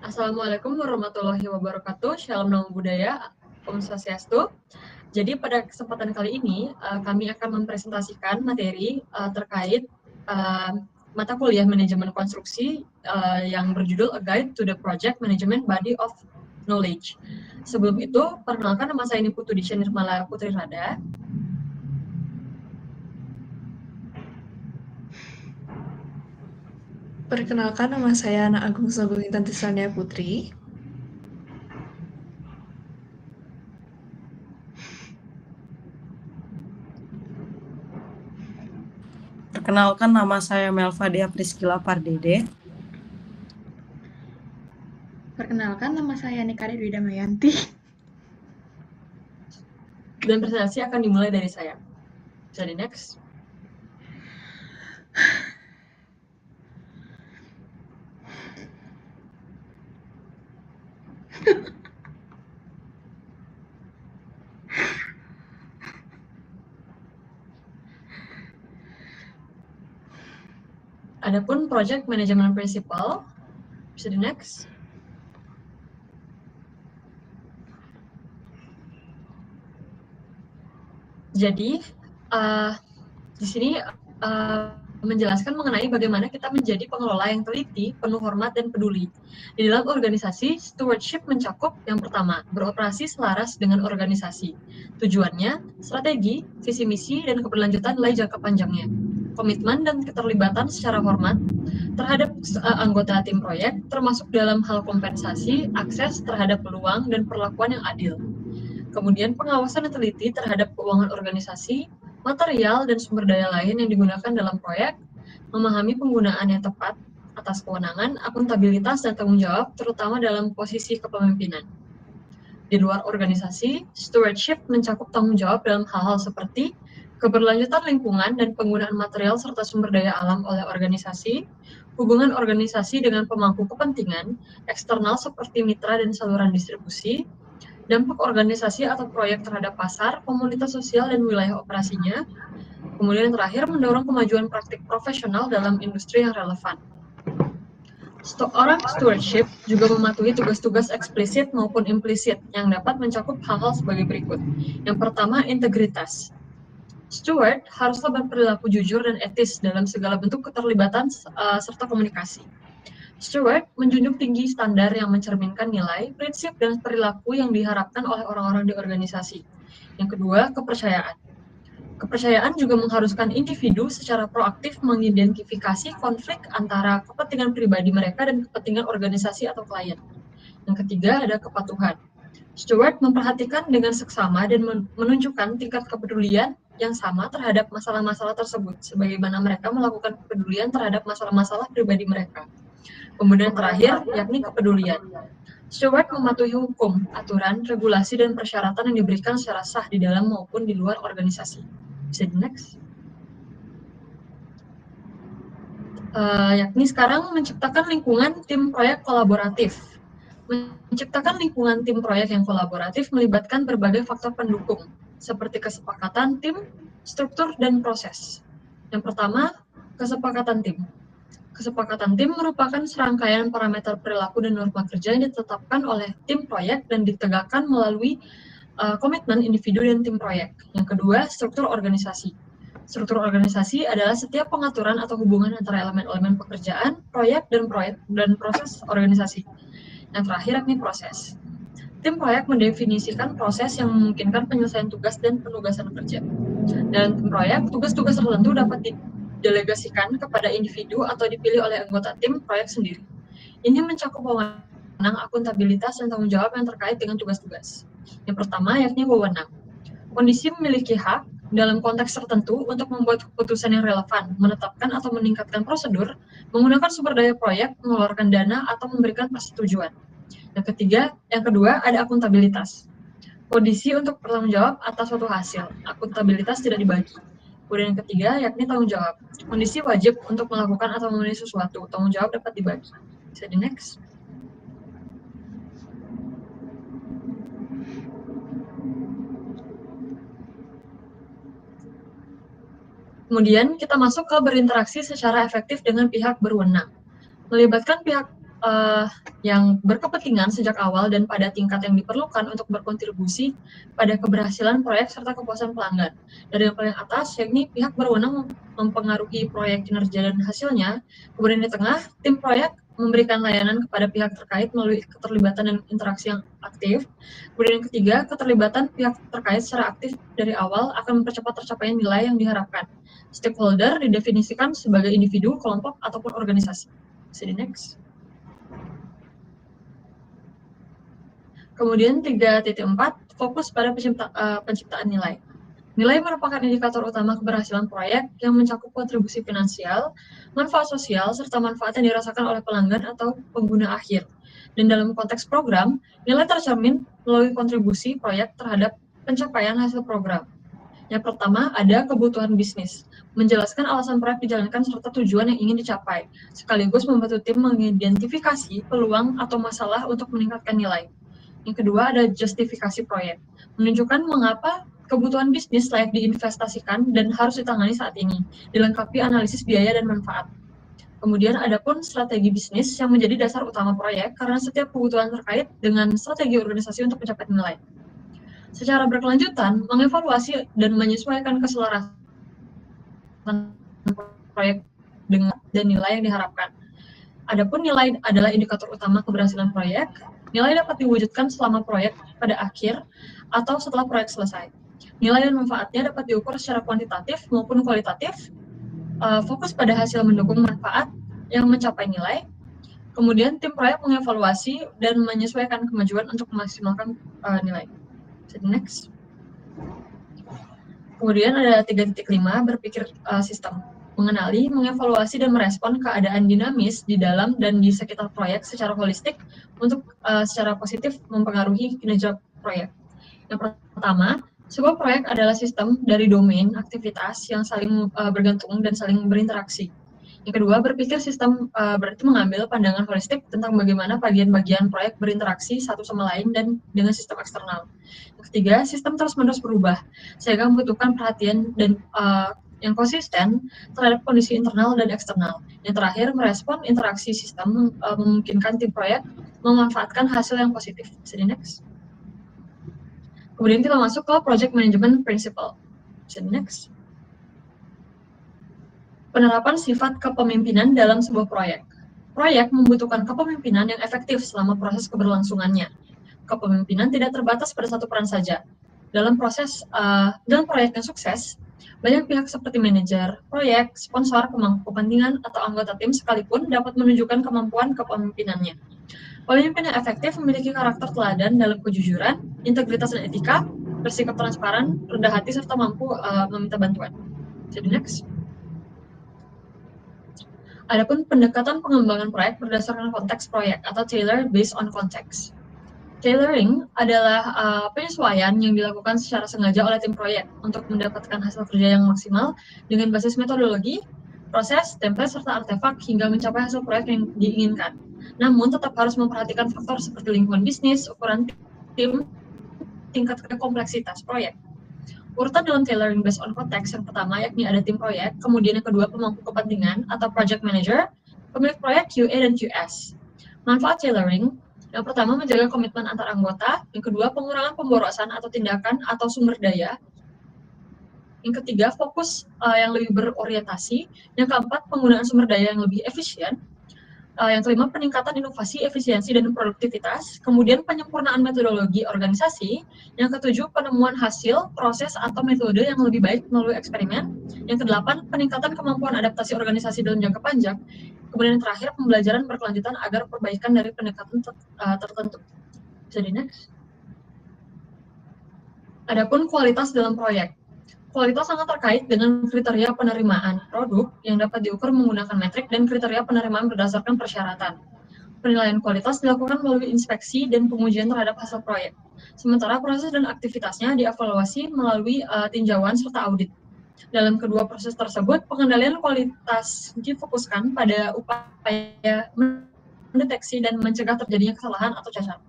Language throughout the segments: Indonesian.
Assalamualaikum warahmatullahi wabarakatuh. Shalom Namo Buddhaya. Om Swastiastu. Jadi pada kesempatan kali ini kami akan mempresentasikan materi terkait mata kuliah manajemen konstruksi yang berjudul A Guide to the Project Management Body of Knowledge. Sebelum itu, perkenalkan nama saya Niputu Disha Nirmala Putri Rada. Perkenalkan, nama saya Ana Agung Sagung Intanti Sania Putri. Perkenalkan, nama saya Melva Dea Priscila Pardede. Perkenalkan, nama saya Nikari Dwi Damayanti. Dan presentasi akan dimulai dari saya. Bisa di next. Adapun Project Management Principle, bisa di next. Jadi di sini menjelaskan mengenai bagaimana kita menjadi pengelola yang teliti, penuh hormat dan peduli. Di dalam organisasi, stewardship mencakup yang pertama, beroperasi selaras dengan organisasi. Tujuannya, strategi, visi misi, dan keberlanjutan nilai jangka panjangnya. Komitmen dan keterlibatan secara hormat terhadap anggota tim proyek, termasuk dalam hal kompensasi, akses terhadap peluang, dan perlakuan yang adil. Kemudian pengawasan yang teliti terhadap keuangan organisasi, material, dan sumber daya lain yang digunakan dalam proyek, memahami penggunaan yang tepat atas kewenangan, akuntabilitas, dan tanggung jawab, terutama dalam posisi kepemimpinan. Di luar organisasi, stewardship mencakup tanggung jawab dalam hal-hal seperti keberlanjutan lingkungan dan penggunaan material serta sumber daya alam oleh organisasi, hubungan organisasi dengan pemangku kepentingan, eksternal seperti mitra dan saluran distribusi, dampak organisasi atau proyek terhadap pasar, komunitas sosial, dan wilayah operasinya. Kemudian yang terakhir, mendorong kemajuan praktik profesional dalam industri yang relevan. Orang stewardship juga mematuhi tugas-tugas eksplisit maupun implisit yang dapat mencakup hal-hal sebagai berikut. Yang pertama, integritas. Steward haruslah berperilaku jujur dan etis dalam segala bentuk keterlibatan serta komunikasi. Steward menjunjung tinggi standar yang mencerminkan nilai, prinsip, dan perilaku yang diharapkan oleh orang-orang di organisasi. Yang kedua, kepercayaan. Kepercayaan juga mengharuskan individu secara proaktif mengidentifikasi konflik antara kepentingan pribadi mereka dan kepentingan organisasi atau klien. Yang ketiga, ada kepatuhan. Steward memperhatikan dengan seksama dan menunjukkan tingkat kepedulian yang sama terhadap masalah-masalah tersebut, sebagaimana mereka melakukan kepedulian terhadap masalah-masalah pribadi mereka. Kemudian terakhir, yakni kepedulian. Steward mematuhi hukum, aturan, regulasi, dan persyaratan yang diberikan secara sah di dalam maupun di luar organisasi. Bisa di next. Yakni sekarang menciptakan lingkungan tim proyek kolaboratif. Menciptakan lingkungan tim proyek yang kolaboratif melibatkan berbagai faktor pendukung, seperti kesepakatan tim, struktur, dan proses. Yang pertama, kesepakatan tim. Kesepakatan tim merupakan serangkaian parameter perilaku dan norma kerja yang ditetapkan oleh tim proyek dan ditegakkan melalui komitmen individu dan tim proyek. Yang kedua, struktur organisasi. Struktur organisasi adalah setiap pengaturan atau hubungan antara elemen-elemen pekerjaan, proyek, dan proses organisasi. Yang terakhir, yakni proses. Tim proyek mendefinisikan proses yang memungkinkan penyelesaian tugas dan penugasan kerja. Dalam tim proyek, tugas-tugas tertentu dapat didelegasikan kepada individu atau dipilih oleh anggota tim proyek sendiri. Ini mencakup wewenang, akuntabilitas, dan tanggung jawab yang terkait dengan tugas-tugas. Yang pertama, yakni wewenang. Kondisi memiliki hak dalam konteks tertentu untuk membuat keputusan yang relevan, menetapkan atau meningkatkan prosedur, menggunakan sumber daya proyek, mengeluarkan dana, atau memberikan persetujuan. Yang kedua, ada akuntabilitas. Kondisi untuk bertanggung jawab atas suatu hasil. Akuntabilitas tidak dibagi. Kemudian yang ketiga, yakni tanggung jawab. Kondisi wajib untuk melakukan atau memenuhi sesuatu. Tanggung jawab dapat dibagi. Bisa di next. Kemudian kita masuk ke berinteraksi secara efektif dengan pihak berwenang. Melibatkan pihak yang berkepentingan sejak awal dan pada tingkat yang diperlukan untuk berkontribusi pada keberhasilan proyek serta kepuasan pelanggan. Dari yang paling atas, yakni pihak berwenang mempengaruhi proyek kinerja dan hasilnya. Kemudian di tengah, tim proyek memberikan layanan kepada pihak terkait melalui keterlibatan dan interaksi yang aktif. Kemudian yang ketiga, keterlibatan pihak terkait secara aktif dari awal akan mempercepat tercapainya nilai yang diharapkan. Stakeholder didefinisikan sebagai individu, kelompok, ataupun organisasi. See the next. Kemudian 3.4, fokus pada penciptaan nilai. Nilai merupakan indikator utama keberhasilan proyek yang mencakup kontribusi finansial, manfaat sosial, serta manfaat yang dirasakan oleh pelanggan atau pengguna akhir. Dan dalam konteks program, nilai tercermin melalui kontribusi proyek terhadap pencapaian hasil program. Yang pertama, ada kebutuhan bisnis, menjelaskan alasan proyek dijalankan serta tujuan yang ingin dicapai, sekaligus membantu tim mengidentifikasi peluang atau masalah untuk meningkatkan nilai. Yang kedua ada justifikasi proyek, menunjukkan mengapa kebutuhan bisnis layak diinvestasikan dan harus ditangani saat ini, dilengkapi analisis biaya dan manfaat. Kemudian ada pun strategi bisnis yang menjadi dasar utama proyek karena setiap kebutuhan terkait dengan strategi organisasi untuk mencapai nilai. Secara berkelanjutan, mengevaluasi dan menyesuaikan keselarasan proyek dengan dan nilai yang diharapkan. Adapun nilai adalah indikator utama keberhasilan proyek. Nilai dapat diwujudkan selama proyek pada akhir atau setelah proyek selesai. Nilai dan manfaatnya dapat diukur secara kuantitatif maupun kualitatif. Fokus pada hasil mendukung manfaat yang mencapai nilai. Kemudian tim proyek mengevaluasi dan menyesuaikan kemajuan untuk memaksimalkan nilai. So, next. Kemudian ada 3.5, berpikir sistem. Mengenali, mengevaluasi, dan merespon keadaan dinamis di dalam dan di sekitar proyek secara holistik untuk secara positif mempengaruhi kinerja proyek. Yang pertama, sebuah proyek adalah sistem dari domain aktivitas yang saling bergantung dan saling berinteraksi. Yang kedua, berpikir sistem berarti mengambil pandangan holistik tentang bagaimana bagian-bagian proyek berinteraksi satu sama lain dan dengan sistem eksternal. Yang ketiga, sistem terus-menerus berubah, sehingga membutuhkan perhatian dan yang konsisten terhadap kondisi internal dan eksternal. Yang terakhir, merespon interaksi sistem memungkinkan tim proyek memanfaatkan hasil yang positif. See the next. Kemudian kita masuk ke project management principle. See the next. Penerapan sifat kepemimpinan dalam sebuah proyek. Proyek membutuhkan kepemimpinan yang efektif selama proses keberlangsungannya. Kepemimpinan tidak terbatas pada satu peran saja. Dalam proyek yang sukses, banyak pihak seperti manajer, proyek, sponsor, pemangku kepentingan, atau anggota tim sekalipun dapat menunjukkan kemampuan kepemimpinannya. Pemimpin yang efektif memiliki karakter teladan dalam kejujuran, integritas dan etika, bersikap transparan, rendah hati, serta mampu meminta bantuan. Jadi next. Adapun pendekatan pengembangan proyek berdasarkan konteks proyek atau tailor based on context. Tailoring adalah penyesuaian yang dilakukan secara sengaja oleh tim proyek untuk mendapatkan hasil kerja yang maksimal dengan basis metodologi, proses, template, serta artefak hingga mencapai hasil proyek yang diinginkan. Namun tetap harus memperhatikan faktor seperti lingkungan bisnis, ukuran tim, tingkat kompleksitas proyek. Urutan dalam tailoring based on context yang pertama yakni ada tim proyek, kemudian yang kedua pemangku kepentingan atau project manager, pemilik proyek QA dan QS. Manfaat tailoring, yang pertama menjaga komitmen antar anggota, yang kedua pengurangan pemborosan atau tindakan atau sumber daya, yang ketiga fokus yang lebih berorientasi, yang keempat penggunaan sumber daya yang lebih efisien, yang kelima peningkatan inovasi, efisiensi, dan produktivitas, kemudian penyempurnaan metodologi organisasi, yang ketujuh penemuan hasil, proses, atau metode yang lebih baik melalui eksperimen, yang kedelapan peningkatan kemampuan adaptasi organisasi dalam jangka panjang, kemudian yang terakhir pembelajaran berkelanjutan agar perbaikan dari pendekatan tertentu. Jadi next. Adapun kualitas dalam proyek. Kualitas sangat terkait dengan kriteria penerimaan produk yang dapat diukur menggunakan metrik dan kriteria penerimaan berdasarkan persyaratan. Penilaian kualitas dilakukan melalui inspeksi dan pengujian terhadap hasil proyek. Sementara proses dan aktivitasnya dievaluasi melalui tinjauan serta audit. Dalam kedua proses tersebut, pengendalian kualitas difokuskan pada upaya mendeteksi dan mencegah terjadinya kesalahan atau cacat.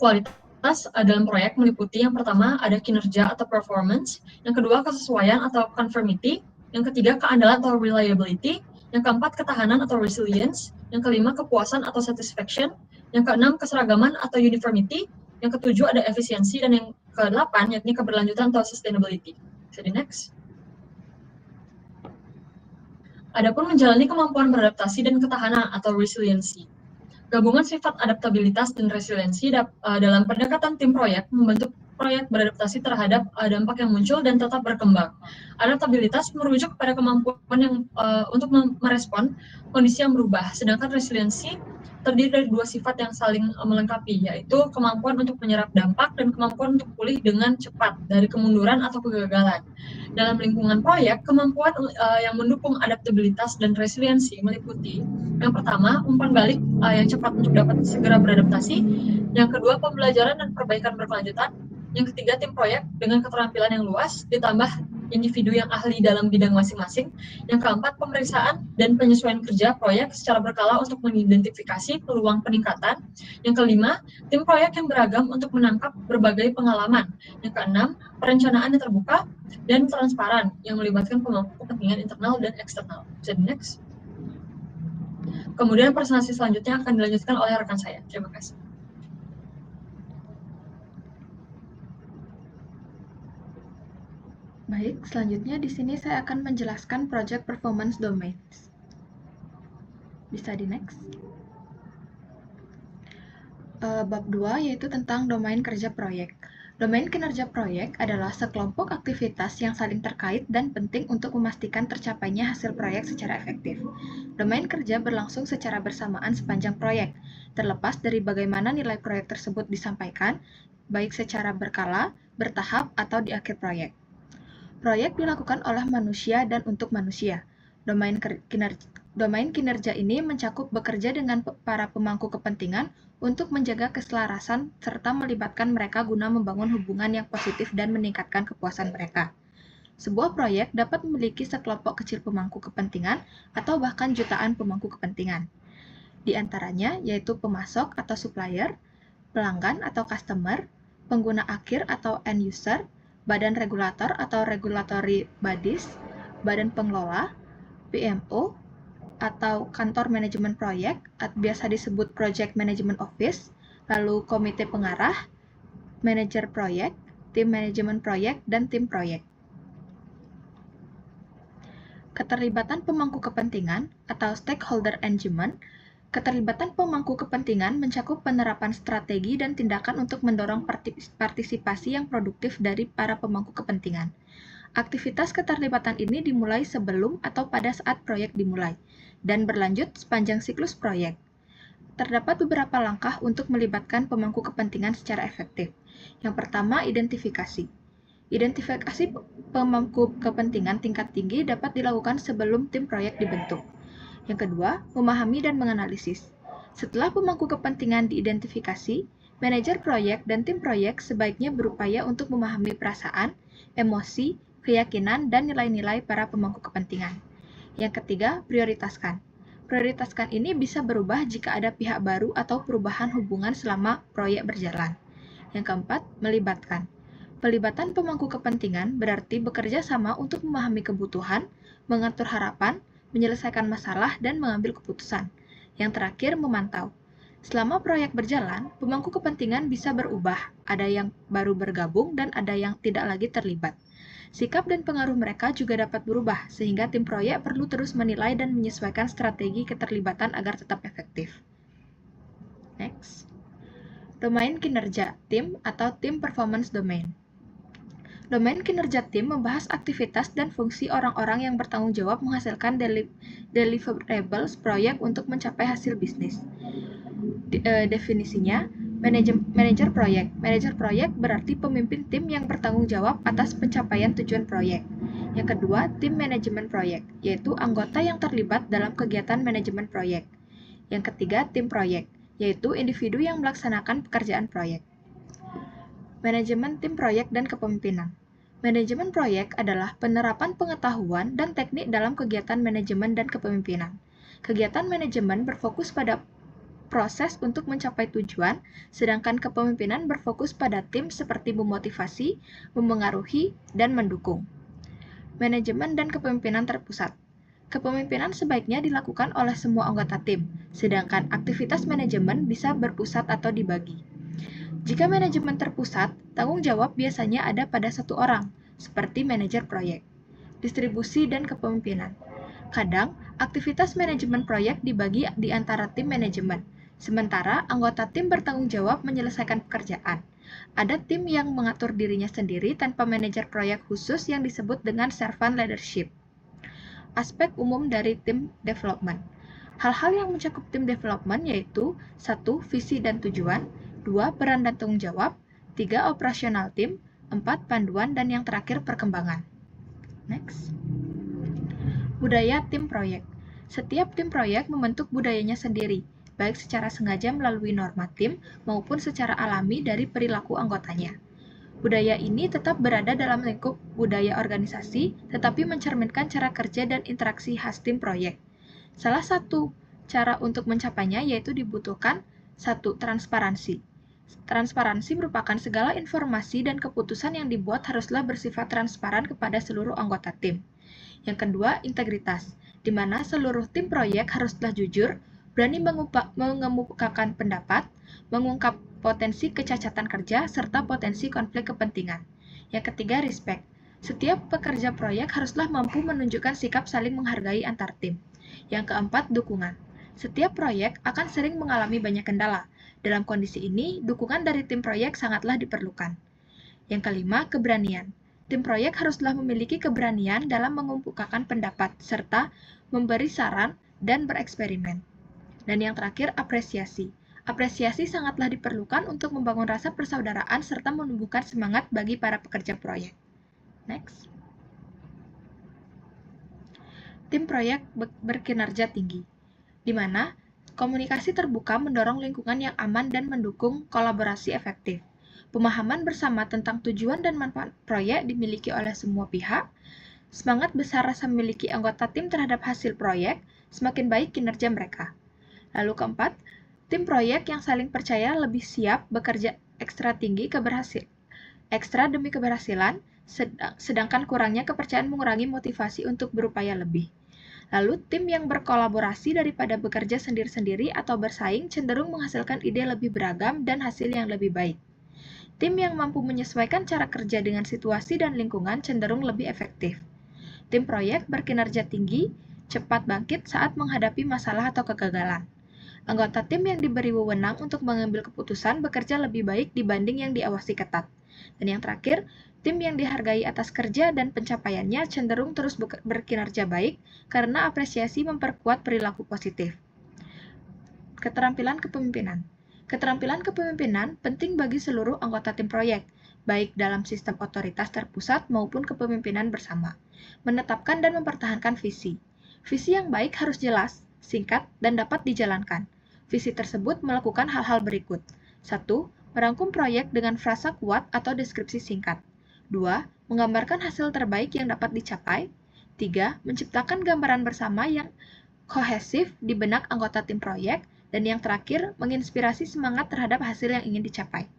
Kualitas dalam proyek meliputi yang pertama ada kinerja atau performance, yang kedua kesesuaian atau conformity, yang ketiga keandalan atau reliability, Yang keempat, ketahanan atau resilience. Yang kelima, kepuasan atau satisfaction. Yang keenam, keseragaman atau uniformity. Yang ketujuh, ada efisiensi. Dan yang kedelapan, yakni keberlanjutan atau sustainability. Bisa di next. Adapun menjalani kemampuan beradaptasi dan ketahanan atau resiliency. Gabungan sifat adaptabilitas dan resiliensi dalam pendekatan tim proyek membentuk proyek beradaptasi terhadap dampak yang muncul dan tetap berkembang. Adaptabilitas merujuk pada kemampuan yang untuk merespon kondisi yang berubah, sedangkan resiliensi terdiri dari dua sifat yang saling melengkapi, yaitu kemampuan untuk menyerap dampak dan kemampuan untuk pulih dengan cepat dari kemunduran atau kegagalan. Dalam lingkungan proyek, kemampuan yang mendukung adaptabilitas dan resiliensi meliputi yang pertama, umpan balik yang cepat untuk dapat segera beradaptasi. Yang kedua, pembelajaran dan perbaikan berkelanjutan. Yang ketiga, tim proyek dengan keterampilan yang luas, ditambah individu yang ahli dalam bidang masing-masing. Yang keempat, pemeriksaan dan penyesuaian kerja proyek secara berkala untuk mengidentifikasi peluang peningkatan. Yang kelima, tim proyek yang beragam untuk menangkap berbagai pengalaman. Yang keenam, perencanaan yang terbuka dan transparan yang melibatkan pemangku kepentingan internal dan eksternal. Bisa di next. Kemudian presentasi selanjutnya akan dilanjutkan oleh rekan saya. Terima kasih. Baik, selanjutnya di sini saya akan menjelaskan Project Performance Domains. Bisa di next. Bab 2 yaitu tentang domain kerja proyek. Domain kinerja proyek adalah sekelompok aktivitas yang saling terkait dan penting untuk memastikan tercapainya hasil proyek secara efektif. Domain kerja berlangsung secara bersamaan sepanjang proyek, terlepas dari bagaimana nilai proyek tersebut disampaikan, baik secara berkala, bertahap, atau di akhir proyek. Proyek dilakukan oleh manusia dan untuk manusia. Domain kinerja ini mencakup bekerja dengan para pemangku kepentingan untuk menjaga keselarasan serta melibatkan mereka guna membangun hubungan yang positif dan meningkatkan kepuasan mereka. Sebuah proyek dapat memiliki sekelompok kecil pemangku kepentingan atau bahkan jutaan pemangku kepentingan. Di antaranya yaitu pemasok atau supplier, pelanggan atau customer, pengguna akhir atau end user, badan regulator atau regulatory bodies, badan pengelola, PMO, atau kantor manajemen proyek, biasa disebut Project Management Office, lalu komite pengarah, manajer proyek, tim manajemen proyek, dan tim proyek. Keterlibatan pemangku kepentingan atau stakeholder engagement. Keterlibatan pemangku kepentingan mencakup penerapan strategi dan tindakan untuk mendorong partisipasi yang produktif dari para pemangku kepentingan. Aktivitas keterlibatan ini dimulai sebelum atau pada saat proyek dimulai, dan berlanjut sepanjang siklus proyek. Terdapat beberapa langkah untuk melibatkan pemangku kepentingan secara efektif. Yang pertama, identifikasi. Identifikasi pemangku kepentingan tingkat tinggi dapat dilakukan sebelum tim proyek dibentuk. Yang kedua, memahami dan menganalisis. Setelah pemangku kepentingan diidentifikasi, manajer proyek dan tim proyek sebaiknya berupaya untuk memahami perasaan, emosi, keyakinan, dan nilai-nilai para pemangku kepentingan. Yang ketiga, prioritaskan. Prioritaskan ini bisa berubah jika ada pihak baru atau perubahan hubungan selama proyek berjalan. Yang keempat, melibatkan. Pelibatan pemangku kepentingan berarti bekerja sama untuk memahami kebutuhan, mengatur harapan, menyelesaikan masalah, dan mengambil keputusan. Yang terakhir, memantau. Selama proyek berjalan, pemangku kepentingan bisa berubah, ada yang baru bergabung dan ada yang tidak lagi terlibat. Sikap dan pengaruh mereka juga dapat berubah, sehingga tim proyek perlu terus menilai dan menyesuaikan strategi keterlibatan agar tetap efektif. Next. Domain kinerja, tim atau Team Performance Domain. Domain kinerja tim membahas aktivitas dan fungsi orang-orang yang bertanggung jawab menghasilkan deliverables proyek untuk mencapai hasil bisnis. Definisinya, manajer proyek. Manajer proyek berarti pemimpin tim yang bertanggung jawab atas pencapaian tujuan proyek. Yang kedua, tim manajemen proyek, yaitu anggota yang terlibat dalam kegiatan manajemen proyek. Yang ketiga, tim proyek, yaitu individu yang melaksanakan pekerjaan proyek. Manajemen tim proyek dan kepemimpinan. Manajemen proyek adalah penerapan pengetahuan dan teknik dalam kegiatan manajemen dan kepemimpinan. Kegiatan manajemen berfokus pada proses untuk mencapai tujuan, sedangkan kepemimpinan berfokus pada tim seperti memotivasi, memengaruhi, dan mendukung. Manajemen dan kepemimpinan terpusat. Kepemimpinan sebaiknya dilakukan oleh semua anggota tim, sedangkan aktivitas manajemen bisa berpusat atau dibagi. Jika manajemen terpusat, tanggung jawab biasanya ada pada satu orang, seperti manajer proyek. Distribusi dan kepemimpinan. Kadang, aktivitas manajemen proyek dibagi di antara tim manajemen, sementara anggota tim bertanggung jawab menyelesaikan pekerjaan. Ada tim yang mengatur dirinya sendiri tanpa manajer proyek khusus yang disebut dengan servant leadership. Aspek umum dari tim development. Hal-hal yang mencakup tim development yaitu 1. Visi dan tujuan, 2. Peran dan tanggung jawab, 3. Operasional tim, 4. Panduan, dan yang terakhir perkembangan. Next. Budaya tim proyek. Setiap tim proyek membentuk budayanya sendiri, baik secara sengaja melalui norma tim maupun secara alami dari perilaku anggotanya. Budaya ini tetap berada dalam lingkup budaya organisasi, tetapi mencerminkan cara kerja dan interaksi khas tim proyek. Salah satu cara untuk mencapainya yaitu dibutuhkan 1. Transparansi. Transparansi merupakan segala informasi dan keputusan yang dibuat haruslah bersifat transparan kepada seluruh anggota tim. Yang kedua, integritas, di mana seluruh tim proyek haruslah jujur, berani mengemukakan pendapat, mengungkap potensi kecacatan kerja, serta potensi konflik kepentingan. Yang ketiga, respect. Setiap pekerja proyek haruslah mampu menunjukkan sikap saling menghargai antar tim. Yang keempat, dukungan. Setiap proyek akan sering mengalami banyak kendala. Dalam kondisi ini, dukungan dari tim proyek sangatlah diperlukan. Yang kelima, keberanian. Tim proyek haruslah memiliki keberanian dalam mengemukakan pendapat, serta memberi saran dan bereksperimen. Dan yang terakhir, apresiasi. Apresiasi sangatlah diperlukan untuk membangun rasa persaudaraan serta menumbuhkan semangat bagi para pekerja proyek. Next. Tim proyek berkinerja tinggi, di mana komunikasi terbuka mendorong lingkungan yang aman dan mendukung kolaborasi efektif. Pemahaman bersama tentang tujuan dan manfaat proyek dimiliki oleh semua pihak. Semangat besar rasa memiliki anggota tim terhadap hasil proyek, semakin baik kinerja mereka. Lalu keempat, tim proyek yang saling percaya lebih siap bekerja ekstra demi keberhasilan, sedangkan kurangnya kepercayaan mengurangi motivasi untuk berupaya lebih. Lalu, tim yang berkolaborasi daripada bekerja sendiri-sendiri atau bersaing cenderung menghasilkan ide lebih beragam dan hasil yang lebih baik. Tim yang mampu menyesuaikan cara kerja dengan situasi dan lingkungan cenderung lebih efektif. Tim proyek berkinerja tinggi, cepat bangkit saat menghadapi masalah atau kegagalan. Anggota tim yang diberi wewenang untuk mengambil keputusan bekerja lebih baik dibanding yang diawasi ketat. Dan yang terakhir, tim yang dihargai atas kerja dan pencapaiannya cenderung terus berkinerja baik karena apresiasi memperkuat perilaku positif. Keterampilan kepemimpinan. Keterampilan kepemimpinan penting bagi seluruh anggota tim proyek, baik dalam sistem otoritas terpusat maupun kepemimpinan bersama. Menetapkan dan mempertahankan visi. Visi yang baik harus jelas, singkat, dan dapat dijalankan. Visi tersebut melakukan hal-hal berikut. 1. Merangkum proyek dengan frasa kuat atau deskripsi singkat. 2. Menggambarkan hasil terbaik yang dapat dicapai. 3. Menciptakan gambaran bersama yang kohesif di benak anggota tim proyek. Dan yang terakhir, menginspirasi semangat terhadap hasil yang ingin dicapai.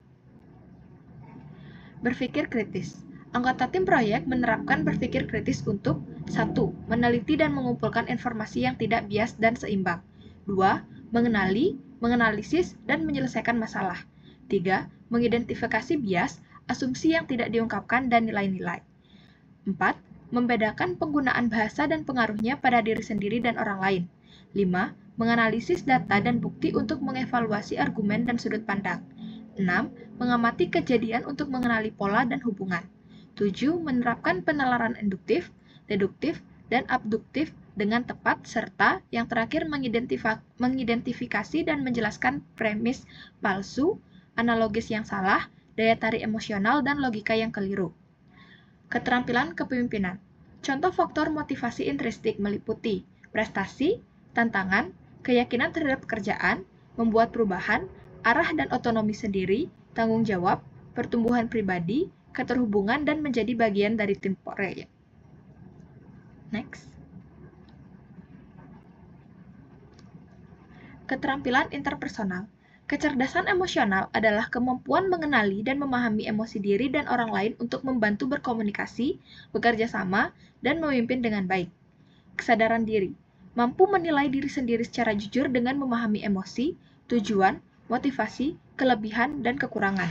Berpikir kritis. Anggota tim proyek menerapkan berpikir kritis untuk 1. Meneliti dan mengumpulkan informasi yang tidak bias dan seimbang. 2. Mengenali, menganalisis, dan menyelesaikan masalah. 3. Mengidentifikasi bias, asumsi yang tidak diungkapkan, dan nilai-nilai. 4. Membedakan penggunaan bahasa dan pengaruhnya pada diri sendiri dan orang lain. 5. Menganalisis data dan bukti untuk mengevaluasi argumen dan sudut pandang. 6. Mengamati kejadian untuk mengenali pola dan hubungan. 7. Menerapkan penalaran induktif, deduktif, dan abduktif dengan tepat, serta yang terakhir mengidentifikasi dan menjelaskan premis palsu, analogis yang salah, daya tarik emosional, dan logika yang keliru. Keterampilan kepemimpinan. Contoh faktor motivasi intrinsik meliputi prestasi, tantangan, keyakinan terhadap pekerjaan, membuat perubahan, arah dan otonomi sendiri, tanggung jawab, pertumbuhan pribadi, keterhubungan, dan menjadi bagian dari tim proyek. Next. Keterampilan interpersonal. Kecerdasan emosional adalah kemampuan mengenali dan memahami emosi diri dan orang lain untuk membantu berkomunikasi, bekerja sama, dan memimpin dengan baik. Kesadaran diri, mampu menilai diri sendiri secara jujur dengan memahami emosi, tujuan, motivasi, kelebihan, dan kekurangan.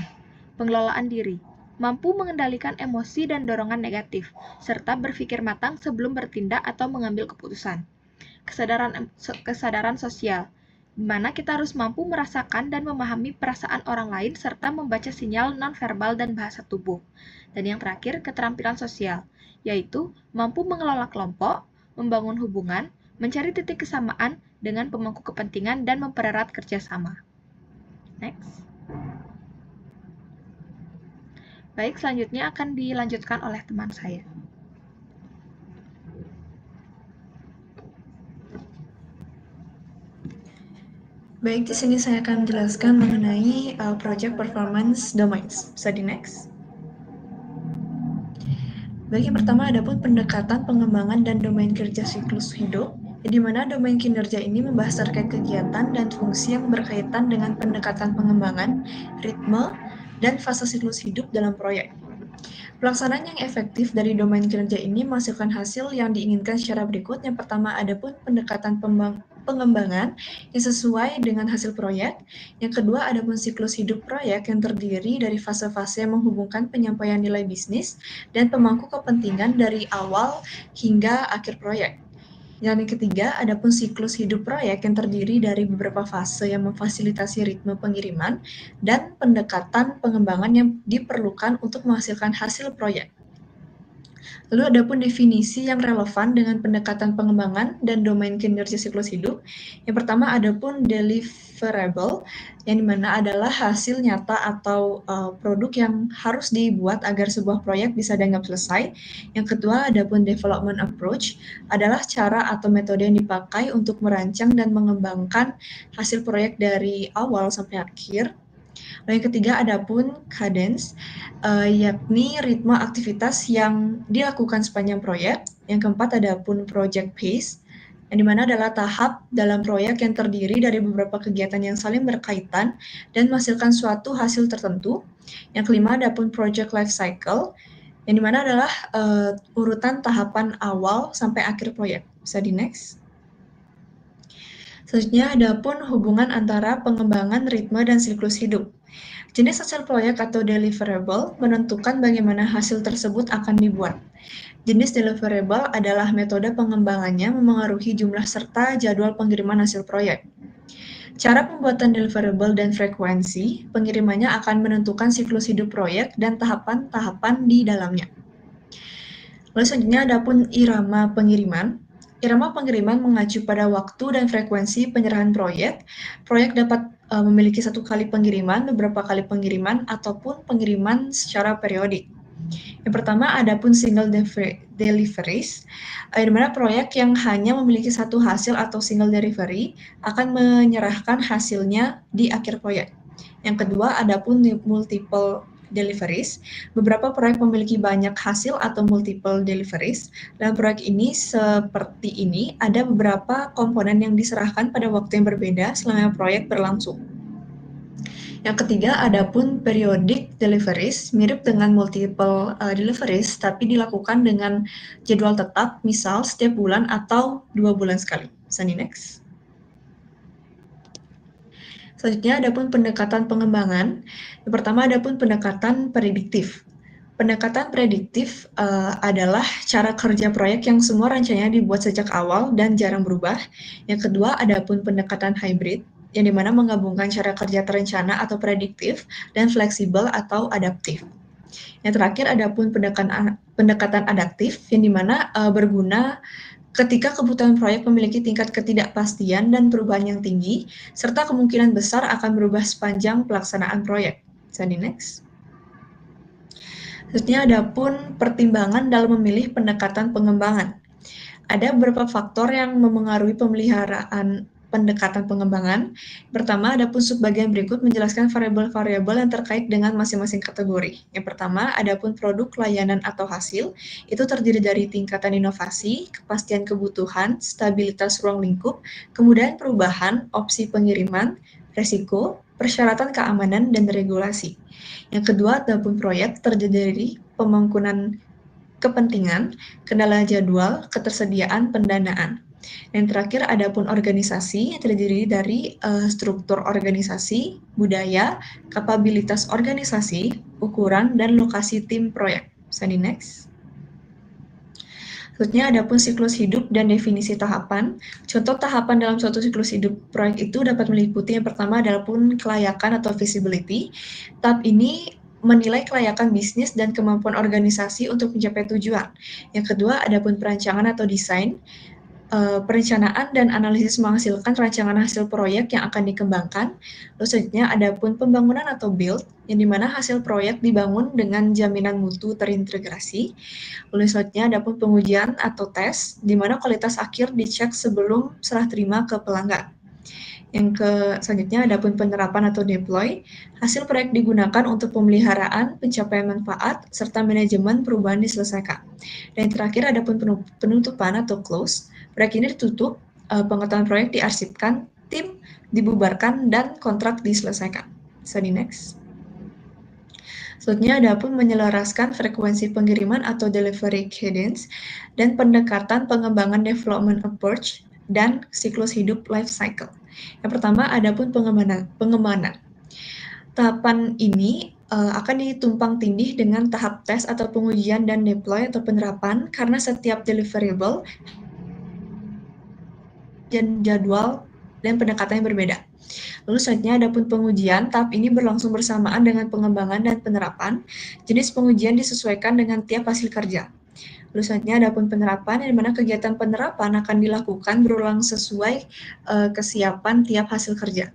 Pengelolaan diri, mampu mengendalikan emosi dan dorongan negatif, serta berpikir matang sebelum bertindak atau mengambil keputusan. Kesadaran sosial, di mana kita harus mampu merasakan dan memahami perasaan orang lain serta membaca sinyal nonverbal dan bahasa tubuh. Dan yang terakhir, keterampilan sosial, yaitu mampu mengelola kelompok, membangun hubungan, mencari titik kesamaan dengan pemangku kepentingan, dan mempererat kerjasama. Next. Baik, selanjutnya akan dilanjutkan oleh teman saya. Baik, di sini saya akan menjelaskan mengenai project performance domains. Bisa di next. Baik, yang pertama ada pun pendekatan pengembangan dan domain kerja siklus hidup, di mana domain kinerja ini membahas terkait kegiatan dan fungsi yang berkaitan dengan pendekatan pengembangan, ritme, dan fase siklus hidup dalam proyek. Pelaksanaan yang efektif dari domain kinerja ini menghasilkan hasil yang diinginkan secara berikut. Yang pertama ada pun pendekatan pengembangan yang sesuai dengan hasil proyek. Yang kedua ada pun siklus hidup proyek yang terdiri dari fase-fase yang menghubungkan penyampaian nilai bisnis dan pemangku kepentingan dari awal hingga akhir proyek. Yang ketiga, ada pun siklus hidup proyek yang terdiri dari beberapa fase yang memfasilitasi ritme pengiriman dan pendekatan pengembangan yang diperlukan untuk menghasilkan hasil proyek. Lalu ada pun definisi yang relevan dengan pendekatan pengembangan dan domain kinerja siklus hidup. Yang pertama ada pun deliverable, yang dimana adalah hasil nyata atau produk yang harus dibuat agar sebuah proyek bisa dianggap selesai. Yang kedua ada pun development approach, adalah cara atau metode yang dipakai untuk merancang dan mengembangkan hasil proyek dari awal sampai akhir. Lalu yang ketiga ada pun cadence, yakni ritme aktivitas yang dilakukan sepanjang proyek. Yang keempat ada pun project pace, yang dimana adalah tahap dalam proyek yang terdiri dari beberapa kegiatan yang saling berkaitan dan menghasilkan suatu hasil tertentu. Yang kelima ada pun project life cycle, yang dimana adalah urutan tahapan awal sampai akhir proyek. Bisa di next. Selanjutnya ada pun hubungan antara pengembangan ritme dan siklus hidup. Jenis hasil proyek atau deliverable menentukan bagaimana hasil tersebut akan dibuat. Jenis deliverable adalah metode pengembangannya memengaruhi jumlah serta jadwal pengiriman hasil proyek. Cara pembuatan deliverable dan frekuensi pengirimannya akan menentukan siklus hidup proyek dan tahapan-tahapan di dalamnya. Lalu selanjutnya ada pun irama pengiriman. Irama pengiriman mengacu pada waktu dan frekuensi penyerahan proyek. Proyek dapat memiliki satu kali pengiriman, beberapa kali pengiriman, ataupun pengiriman secara periodik. Yang pertama ada pun single deliveries, di mana proyek yang hanya memiliki satu hasil atau single delivery akan menyerahkan hasilnya di akhir proyek. Yang kedua ada pun multiple deliveries. Beberapa proyek memiliki banyak hasil atau multiple deliveries. Dalam proyek ini seperti ini, ada beberapa komponen yang diserahkan pada waktu yang berbeda selama proyek berlangsung. Yang ketiga ada pun periodic deliveries, mirip dengan multiple deliveries, tapi dilakukan dengan jadwal tetap, misal setiap bulan atau 2 bulan sekali. Bisa di next. Selanjutnya ada pun pendekatan pengembangan. Yang pertama ada pun pendekatan prediktif. Pendekatan prediktif adalah cara kerja proyek yang semua rancangannya dibuat sejak awal dan jarang berubah. Yang kedua ada pun pendekatan hybrid, yang dimana menggabungkan cara kerja terencana atau prediktif dan fleksibel atau adaptif. Yang terakhir ada pun pendekatan adaptif, yang dimana berguna ketika kebutuhan proyek memiliki tingkat ketidakpastian dan perubahan yang tinggi, serta kemungkinan besar akan berubah sepanjang pelaksanaan proyek. Bisa di next. Selanjutnya ada pun pertimbangan dalam memilih pendekatan pengembangan. Ada beberapa faktor yang memengaruhi pemeliharaan pendekatan pengembangan. Pertama, ada pun subbagian berikut menjelaskan variabel-variabel yang terkait dengan masing-masing kategori. Yang pertama, ada pun produk, layanan, atau hasil. Itu terdiri dari tingkatan inovasi, kepastian kebutuhan, stabilitas ruang lingkup, kemudahan perubahan, opsi pengiriman, resiko, persyaratan keamanan, dan regulasi. Yang kedua, ada pun proyek terdiri dari kepentingan, kendala jadwal, ketersediaan pendanaan. Yang terakhir, adapun organisasi yang terdiri dari struktur organisasi, budaya, kapabilitas organisasi, ukuran, dan lokasi tim proyek. Slide next. Selanjutnya, adapun siklus hidup dan definisi tahapan. Contoh tahapan dalam suatu siklus hidup proyek itu dapat meliputi yang pertama adalah kelayakan atau feasibility. Tahap ini menilai kelayakan bisnis dan kemampuan organisasi untuk mencapai tujuan. Yang kedua, adapun perancangan atau desain. Perencanaan dan analisis menghasilkan rancangan hasil proyek yang akan dikembangkan. Lalu selanjutnya adapun pembangunan atau build, yang dimana hasil proyek dibangun dengan jaminan mutu terintegrasi. Lalu selanjutnya adapun pengujian atau tes, di mana kualitas akhir dicek sebelum serah terima ke pelanggan. Selanjutnya adapun penerapan atau deploy, hasil proyek digunakan untuk pemeliharaan, pencapaian manfaat, serta manajemen perubahan diselesaikan. Dan yang terakhir adapun penutupan atau close, proyek ini ditutup, pengetahuan proyek diarsipkan, tim dibubarkan, dan kontrak diselesaikan. Slide next. Selanjutnya adapun menyelaraskan frekuensi pengiriman atau delivery cadence, dan pendekatan pengembangan development approach, dan siklus hidup life cycle. Yang pertama, adapun pengemanan. Tahapan ini akan ditumpang tindih dengan tahap tes atau pengujian dan deploy atau penerapan karena setiap deliverable dan jadwal dan pendekatan yang berbeda. Lalu selanjutnya adapun pengujian, tahap ini berlangsung bersamaan dengan pengembangan dan penerapan. Jenis pengujian disesuaikan dengan tiap hasil kerja. Lalu selanjutnya adapun penerapan, di mana kegiatan penerapan akan dilakukan berulang sesuai kesiapan tiap hasil kerja.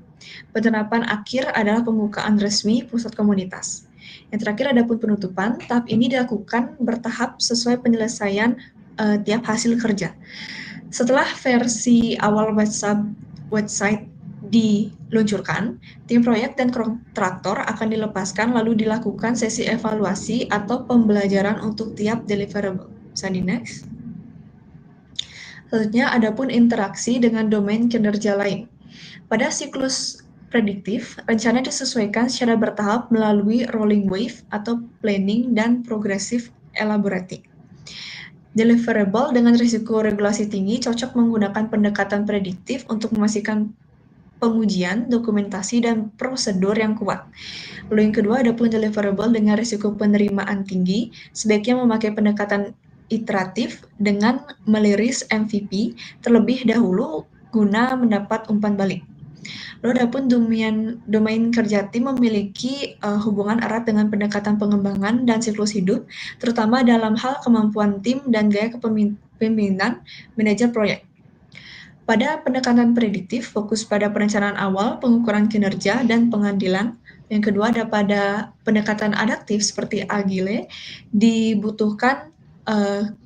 Penerapan akhir adalah pembukaan resmi pusat komunitas. Yang terakhir adapun penutupan, tahap ini dilakukan bertahap sesuai penyelesaian tiap hasil kerja. Setelah versi awal website diluncurkan, tim proyek dan kontraktor akan dilepaskan lalu dilakukan sesi evaluasi atau pembelajaran untuk tiap deliverable. Slide next. Selanjutnya, adapun interaksi dengan domain kinerja lain. Pada siklus prediktif, rencana disesuaikan secara bertahap melalui rolling wave atau planning dan progressive elaborating. Deliverable dengan risiko regulasi tinggi cocok menggunakan pendekatan prediktif untuk memastikan pengujian, dokumentasi, dan prosedur yang kuat. Lalu yang kedua, adapun deliverable dengan risiko penerimaan tinggi, sebaiknya memakai pendekatan iteratif dengan meliris MVP terlebih dahulu guna mendapat umpan balik. Lalu adapun domain kerja tim memiliki hubungan erat dengan pendekatan pengembangan dan siklus hidup, terutama dalam hal kemampuan tim dan gaya kepemimpinan manajer proyek. Pada pendekatan prediktif, fokus pada perencanaan awal, pengukuran kinerja, dan pengadilan. Yang kedua, ada pada pendekatan adaptif seperti Agile, dibutuhkan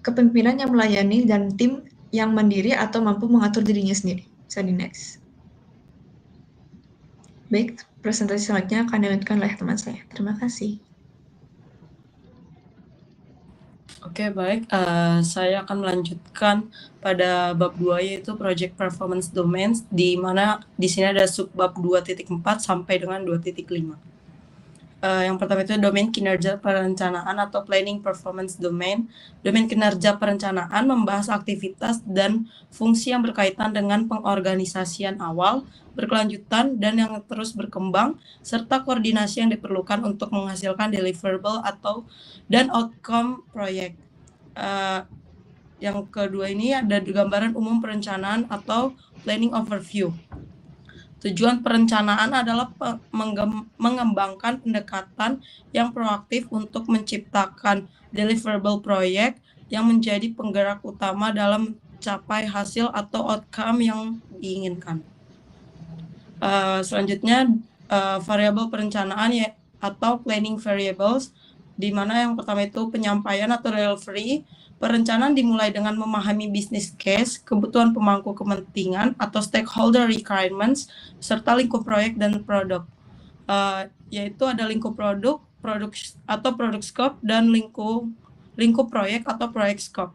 kepemimpinan yang melayani dan tim yang mandiri atau mampu mengatur dirinya sendiri. Slide next. Baik, presentasi selanjutnya akan dilanjutkan oleh teman saya. Terima kasih. Oke, baik. Saya akan melanjutkan pada bab 2 yaitu Project Performance Domains, di mana di sini ada subbab 2.4 sampai dengan 2.5. Yang pertama itu domain kinerja perencanaan atau Planning Performance Domain. Domain kinerja perencanaan membahas aktivitas dan fungsi yang berkaitan dengan pengorganisasian awal, berkelanjutan, dan yang terus berkembang, serta koordinasi yang diperlukan untuk menghasilkan deliverable dan outcome proyek. Yang kedua ini ada gambaran umum perencanaan atau Planning Overview. Tujuan perencanaan adalah mengembangkan pendekatan yang proaktif untuk menciptakan deliverable proyek yang menjadi penggerak utama dalam mencapai hasil atau outcome yang diinginkan. Selanjutnya variabel perencanaan atau planning variables, di mana yang pertama itu penyampaian atau delivery. Perencanaan dimulai dengan memahami business case, kebutuhan pemangku kepentingan atau stakeholder requirements, serta lingkup proyek dan produk. Yaitu ada lingkup produk atau product scope, dan lingkup proyek atau proyek scope.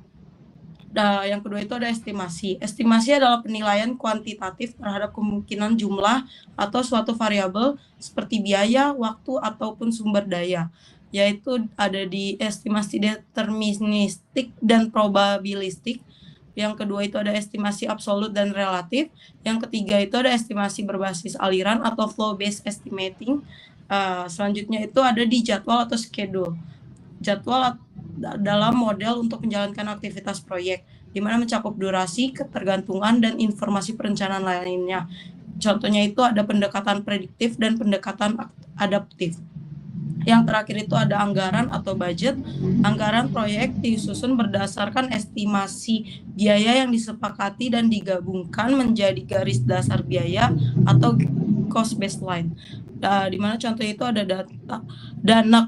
Yang kedua itu ada estimasi. Estimasi adalah penilaian kuantitatif terhadap kemungkinan jumlah atau suatu variabel seperti biaya, waktu, ataupun sumber daya. yaitu ada di estimasi deterministik dan probabilistik. Yang kedua itu ada estimasi absolut dan relatif. Yang ketiga itu ada estimasi berbasis aliran atau flow based estimating. Selanjutnya itu ada di jadwal atau schedule. Jadwal dalam model untuk menjalankan aktivitas proyek, di mana mencakup durasi, ketergantungan, dan informasi perencanaan lainnya. Contohnya itu ada pendekatan prediktif dan pendekatan adaptif. Yang terakhir itu ada anggaran atau budget. Anggaran proyek disusun berdasarkan estimasi biaya yang disepakati dan digabungkan menjadi garis dasar biaya atau cost baseline. Di mana contohnya itu ada dana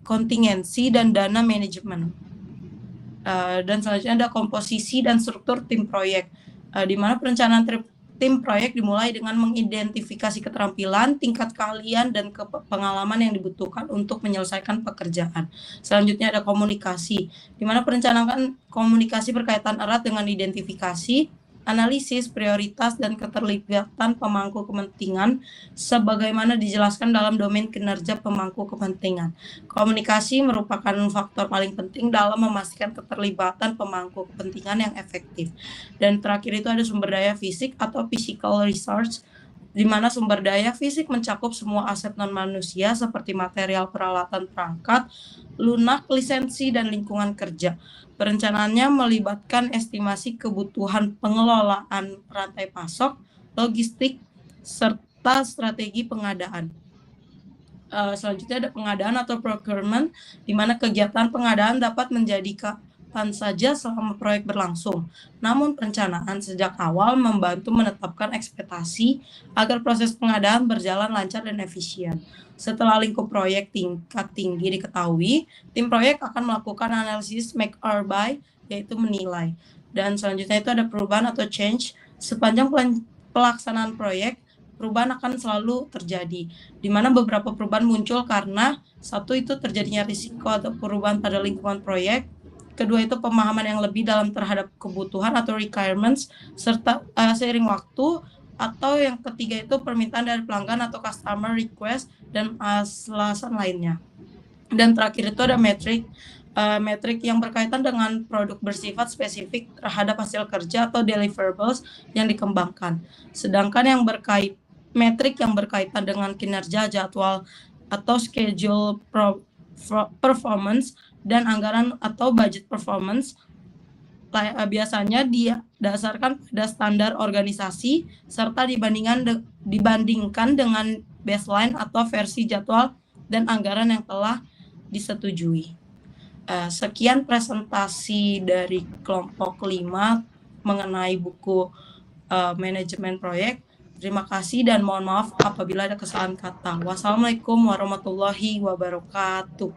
kontingensi dan dana manajemen. Dan selanjutnya ada komposisi dan struktur tim proyek, di mana perencanaan tim proyek dimulai dengan mengidentifikasi keterampilan, tingkat keahlian, dan pengalaman yang dibutuhkan untuk menyelesaikan pekerjaan. Selanjutnya ada komunikasi, di mana perencanaan komunikasi berkaitan erat dengan identifikasi, analisis, prioritas, dan keterlibatan pemangku kepentingan sebagaimana dijelaskan dalam domain kinerja pemangku kepentingan. Komunikasi merupakan faktor paling penting dalam memastikan keterlibatan pemangku kepentingan yang efektif. Dan terakhir itu ada sumber daya fisik atau physical resource, di mana sumber daya fisik mencakup semua aset non-manusia seperti material, peralatan, perangkat, lunak, lisensi, dan lingkungan kerja. Perencanaannya melibatkan estimasi kebutuhan pengelolaan rantai pasok, logistik, serta strategi pengadaan. Selanjutnya ada pengadaan atau procurement, di mana kegiatan pengadaan dapat menjadi kapan saja selama proyek berlangsung. Namun perencanaan sejak awal membantu menetapkan ekspektasi agar proses pengadaan berjalan lancar dan efisien. Setelah lingkup proyek tingkat tinggi diketahui, tim proyek akan melakukan analisis make or buy, yaitu menilai. Dan selanjutnya itu ada perubahan atau change. Sepanjang pelaksanaan proyek, perubahan akan selalu terjadi, di mana beberapa perubahan muncul karena satu itu terjadinya risiko atau perubahan pada lingkungan proyek, kedua itu pemahaman yang lebih dalam terhadap kebutuhan atau requirements serta seiring waktu, atau yang ketiga itu permintaan dari pelanggan atau customer request dan alasan lainnya. Dan terakhir itu ada metrik yang berkaitan dengan produk bersifat spesifik terhadap hasil kerja atau deliverables yang dikembangkan. Sedangkan metrik yang berkaitan dengan kinerja, jadwal atau schedule performance dan anggaran atau budget performance biasanya didasarkan pada standar organisasi serta dibandingkan dengan baseline atau versi jadwal dan anggaran yang telah disetujui. Sekian presentasi dari kelompok 5 mengenai buku manajemen proyek. Terima kasih dan mohon maaf apabila ada kesalahan kata. Wassalamualaikum warahmatullahi wabarakatuh.